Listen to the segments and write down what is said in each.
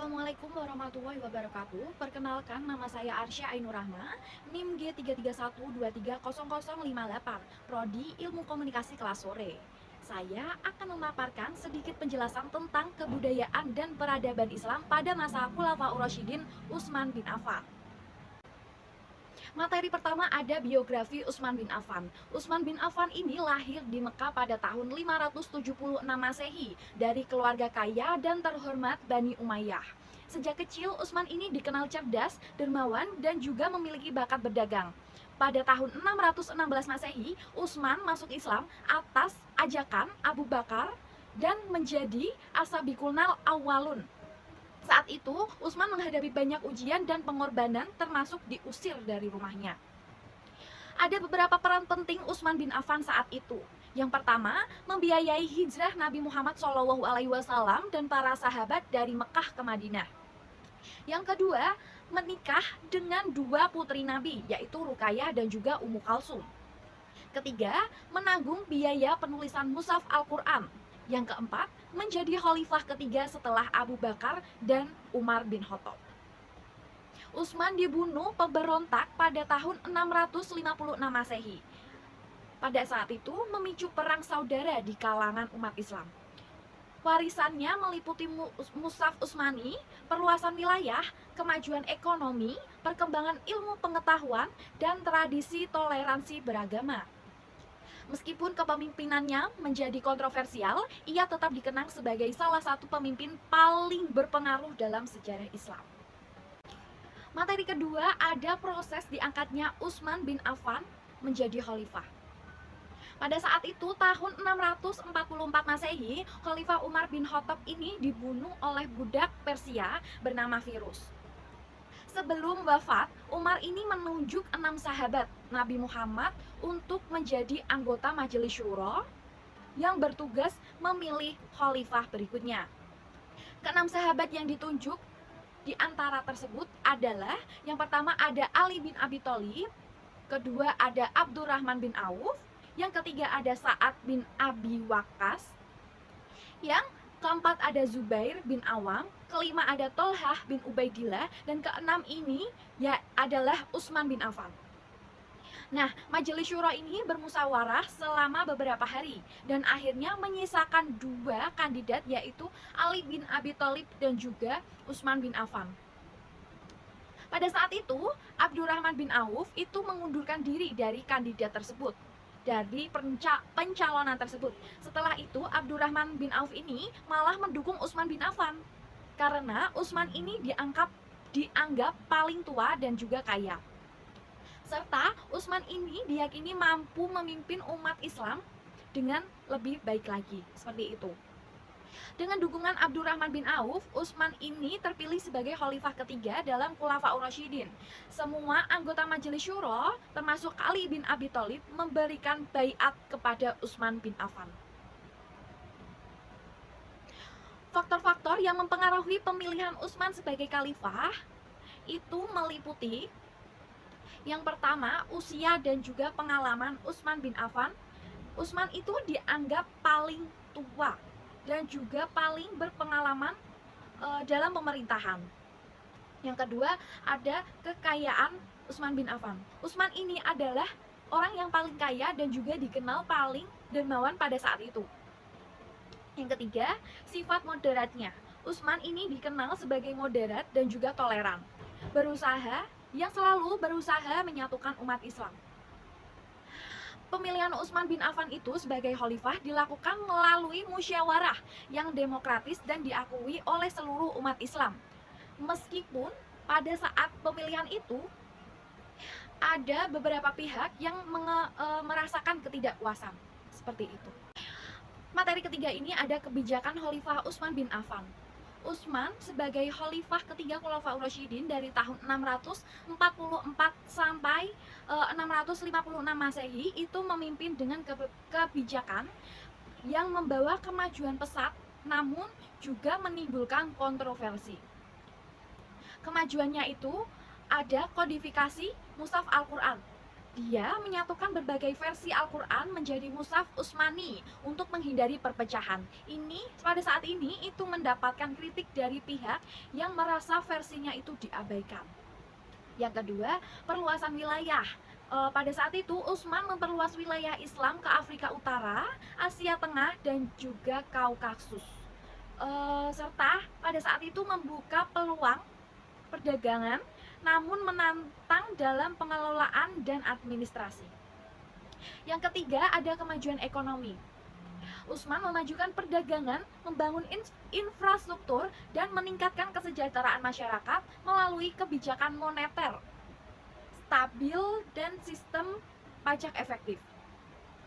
Assalamualaikum warahmatullahi wabarakatuh. Perkenalkan, nama saya Arsya Ainur Rahma, NIM G331230058, Prodi Ilmu Komunikasi kelas sore. Saya akan memaparkan sedikit penjelasan tentang kebudayaan dan peradaban Islam pada masa Khulafaur Rasyidin Utsman bin Affan. Materi pertama ada biografi Utsman bin Affan. Utsman bin Affan ini lahir di Mekah pada tahun 576 Masehi dari keluarga kaya dan terhormat Bani Umayyah. Sejak kecil, Utsman ini dikenal cerdas, dermawan, dan juga memiliki bakat berdagang. Pada tahun 616 Masehi, Utsman masuk Islam atas ajakan Abu Bakar dan menjadi asabiqunal awwalun. Saat itu, Utsman menghadapi banyak ujian dan pengorbanan, termasuk diusir dari rumahnya. Ada beberapa peran penting Utsman bin Affan saat itu. Yang pertama, membiayai hijrah Nabi Muhammad SAW dan para sahabat dari Mekah ke Madinah. Yang kedua, menikah dengan dua putri Nabi, yaitu Ruqayyah dan juga Ummu Kalsum. Ketiga, menanggung biaya penulisan mushaf Al-Quran. Yang keempat, menjadi khalifah ketiga setelah Abu Bakar dan Umar bin Khattab. Utsman dibunuh pemberontak pada tahun 656 Masehi. Pada saat itu memicu perang saudara di kalangan umat Islam. Warisannya meliputi mushaf Utsmani, perluasan wilayah, kemajuan ekonomi, perkembangan ilmu pengetahuan, dan tradisi toleransi beragama. Meskipun kepemimpinannya menjadi kontroversial, ia tetap dikenang sebagai salah satu pemimpin paling berpengaruh dalam sejarah Islam. Materi kedua ada proses diangkatnya Utsman bin Affan menjadi khalifah. Pada saat itu, tahun 644 Masehi, Khalifah Umar bin Khattab ini dibunuh oleh budak Persia bernama Virus. Sebelum wafat, Umar ini menunjuk 6 sahabat Nabi Muhammad untuk menjadi anggota Majelis Syuro yang bertugas memilih khalifah berikutnya. Keenam sahabat yang ditunjuk di antara tersebut adalah yang pertama ada Ali bin Abi Thalib, kedua ada Abdurrahman bin Auf, yang ketiga ada Sa'ad bin Abi Waqqas, yang keempat ada Zubair bin Awam, kelima ada Tolhah bin Ubaidillah, dan keenam ini ya adalah Utsman bin Affan. Nah, Majelis Syuro ini bermusyawarah selama beberapa hari dan akhirnya menyisakan dua kandidat, yaitu Ali bin Abi Thalib dan juga Utsman bin Affan. Pada saat itu, Abdurrahman bin Auf itu mengundurkan diri dari kandidat tersebut, dari pencalonan tersebut. Setelah itu, Abdurrahman bin Auf ini malah mendukung Utsman bin Affan karena Utsman ini dianggap paling tua dan juga kaya. Serta Utsman ini diyakini mampu memimpin umat Islam dengan lebih baik lagi. Seperti itu. Dengan dukungan Abdurrahman bin Auf, Utsman ini terpilih sebagai khalifah ketiga dalam Khulafaur Rasyidin. Semua anggota Majelis Syuro, termasuk Ali bin Abi Thalib, memberikan baiat kepada Utsman bin Affan. Faktor-faktor yang mempengaruhi pemilihan Utsman sebagai khalifah itu meliputi yang pertama, usia dan juga pengalaman Utsman bin Affan. Utsman itu dianggap paling tua dan juga paling berpengalaman dalam pemerintahan. Yang kedua, ada kekayaan Utsman bin Affan. Utsman ini adalah orang yang paling kaya dan juga dikenal paling dermawan pada saat itu. Yang ketiga, sifat moderatnya. Utsman ini dikenal sebagai moderat dan juga toleran. Yang selalu berusaha menyatukan umat Islam. Pemilihan Utsman bin Affan itu sebagai khalifah dilakukan melalui musyawarah yang demokratis dan diakui oleh seluruh umat Islam. Meskipun pada saat pemilihan itu ada beberapa pihak yang merasakan ketidakpuasan. Seperti itu. Materi ketiga ini ada kebijakan Khalifah Utsman bin Affan. Utsman sebagai khalifah ketiga Khulafaur Rasyidin dari tahun 644 sampai 656 Masehi itu memimpin dengan kebijakan yang membawa kemajuan pesat namun juga menimbulkan kontroversi. Kemajuannya itu ada kodifikasi mushaf Al-Quran. Dia menyatukan berbagai versi Al-Quran menjadi mushaf Utsmani untuk menghindari perpecahan. Ini pada saat ini itu mendapatkan kritik dari pihak yang merasa versinya itu diabaikan. Yang kedua, perluasan wilayah. Pada saat itu Utsman memperluas wilayah Islam ke Afrika Utara, Asia Tengah, dan juga Kaukasus. Serta pada saat itu membuka peluang perdagangan, namun menantang dalam pengelolaan dan administrasi. Yang ketiga, ada kemajuan ekonomi. Utsman memajukan perdagangan, membangun infrastruktur, dan meningkatkan kesejahteraan masyarakat melalui kebijakan moneter stabil dan sistem pajak efektif.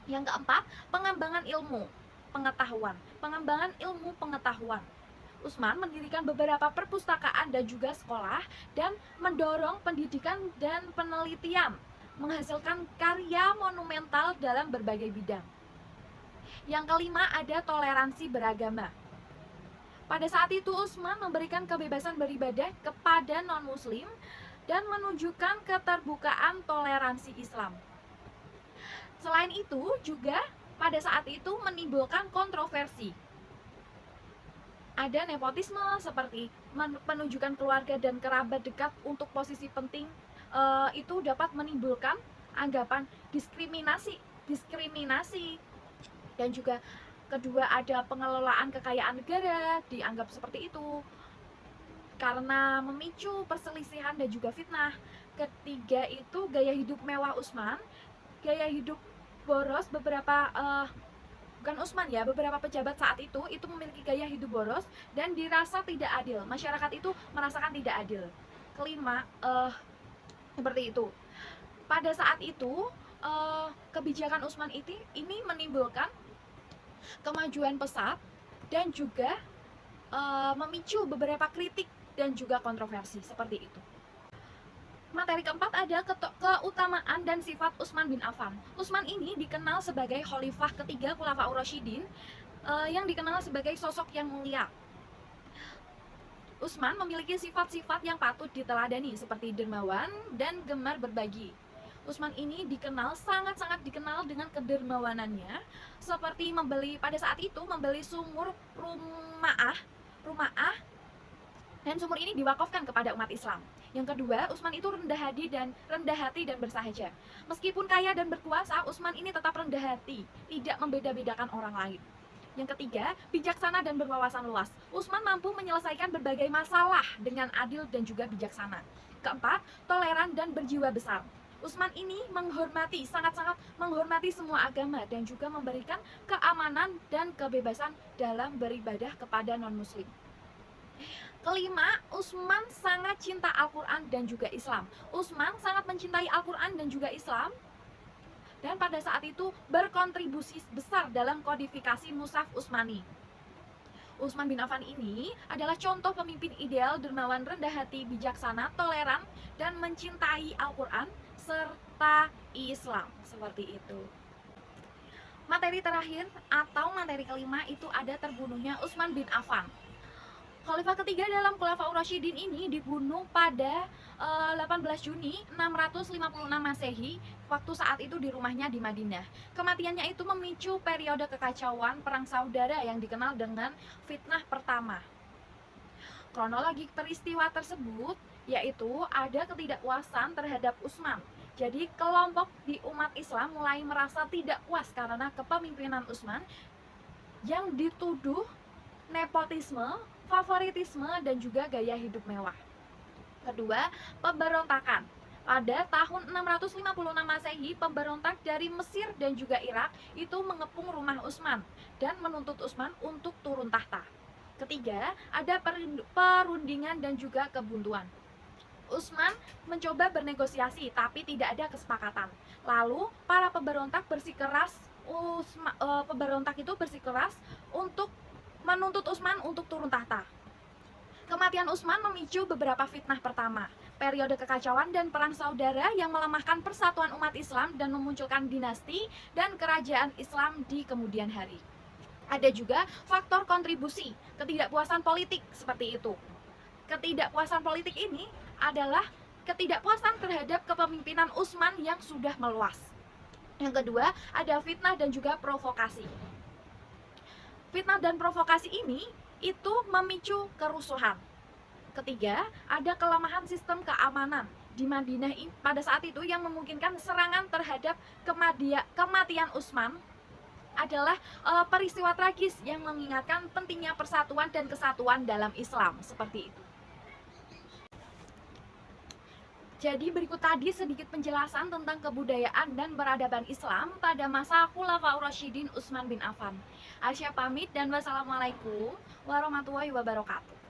Yang keempat, pengembangan ilmu pengetahuan. Utsman mendirikan beberapa perpustakaan dan juga sekolah dan mendorong pendidikan dan penelitian, menghasilkan karya monumental dalam berbagai bidang. Yang kelima, ada toleransi beragama. Pada saat itu Utsman memberikan kebebasan beribadah kepada non-muslim dan menunjukkan keterbukaan toleransi Islam. Selain itu juga pada saat itu menimbulkan kontroversi. Ada nepotisme seperti penunjukan keluarga dan kerabat dekat untuk posisi penting, itu dapat menimbulkan anggapan diskriminasi. Dan juga kedua, ada pengelolaan kekayaan negara dianggap seperti itu karena memicu perselisihan dan juga fitnah. Ketiga itu gaya hidup mewah Utsman, gaya hidup boros. Beberapa pejabat saat itu memiliki gaya hidup boros dan dirasa tidak adil. Masyarakat itu merasakan tidak adil. Kelima, seperti itu. Pada saat itu kebijakan Utsman ini menimbulkan kemajuan pesat dan juga memicu beberapa kritik dan juga kontroversi seperti itu. Materi keempat ada keutamaan dan sifat Utsman bin Affan. Utsman ini dikenal sebagai khalifah ketiga Khulafaur Rasyidin, yang dikenal sebagai sosok yang mulia. Utsman memiliki sifat-sifat yang patut diteladani seperti dermawan dan gemar berbagi. Utsman ini sangat-sangat dikenal dengan kedermawanannya, seperti pada saat itu membeli sumur Rumaah, dan sumur ini diwakafkan kepada umat Islam. Yang kedua, Utsman itu rendah hati dan bersahaja. Meskipun kaya dan berkuasa, Utsman ini tetap rendah hati, tidak membeda-bedakan orang lain. Yang ketiga, bijaksana dan berwawasan luas. Utsman mampu menyelesaikan berbagai masalah dengan adil dan juga bijaksana. Keempat, toleran dan berjiwa besar. Utsman ini sangat-sangat menghormati semua agama dan juga memberikan keamanan dan kebebasan dalam beribadah kepada non-muslim. Kelima, Utsman sangat cinta Al-Quran dan juga Islam. Utsman sangat mencintai Al-Quran dan juga Islam, dan pada saat itu berkontribusi besar dalam kodifikasi mushaf Utsmani. Utsman bin Affan ini adalah contoh pemimpin ideal, dermawan, rendah hati, bijaksana, toleran, dan mencintai Al-Quran serta Islam. Seperti itu. Materi terakhir atau materi kelima itu ada terbunuhnya Utsman bin Affan. Khalifah ketiga dalam Khulafaur Rasyidin ini dibunuh pada 18 Juni 656 Masehi, waktu saat itu di rumahnya di Madinah. Kematiannya itu memicu periode kekacauan perang saudara yang dikenal dengan fitnah pertama. Kronologi peristiwa tersebut yaitu ada ketidakpuasan terhadap Utsman. Jadi kelompok di umat Islam mulai merasa tidak puas karena kepemimpinan Utsman yang dituduh nepotisme, favoritisme, dan juga gaya hidup mewah. Kedua, pemberontakan. Pada tahun 656 Masehi, pemberontak dari Mesir dan juga Irak itu mengepung rumah Utsman dan menuntut Utsman untuk turun tahta. Ketiga, ada perundingan dan juga kebuntuan. Utsman mencoba bernegosiasi tapi tidak ada kesepakatan. Lalu para pemberontak bersikeras untuk menuntut Utsman untuk turun tahta. Kematian Utsman memicu beberapa fitnah pertama, periode kekacauan dan perang saudara yang melemahkan persatuan umat Islam dan memunculkan dinasti dan kerajaan Islam di kemudian hari. Ada juga faktor kontribusi, ketidakpuasan politik seperti itu. Ketidakpuasan politik ini adalah ketidakpuasan terhadap kepemimpinan Utsman yang sudah meluas. Yang kedua, ada fitnah dan juga provokasi. Fitnah dan provokasi ini itu memicu kerusuhan. Ketiga, ada kelemahan sistem keamanan di Madinah pada saat itu yang memungkinkan serangan terhadap kematian Utsman adalah peristiwa tragis yang mengingatkan pentingnya persatuan dan kesatuan dalam Islam, seperti itu. Jadi berikut tadi sedikit penjelasan tentang kebudayaan dan peradaban Islam pada masa Khulafaur Rasyidin Utsman bin Affan. Aisyah pamit dan wassalamualaikum warahmatullahi wabarakatuh.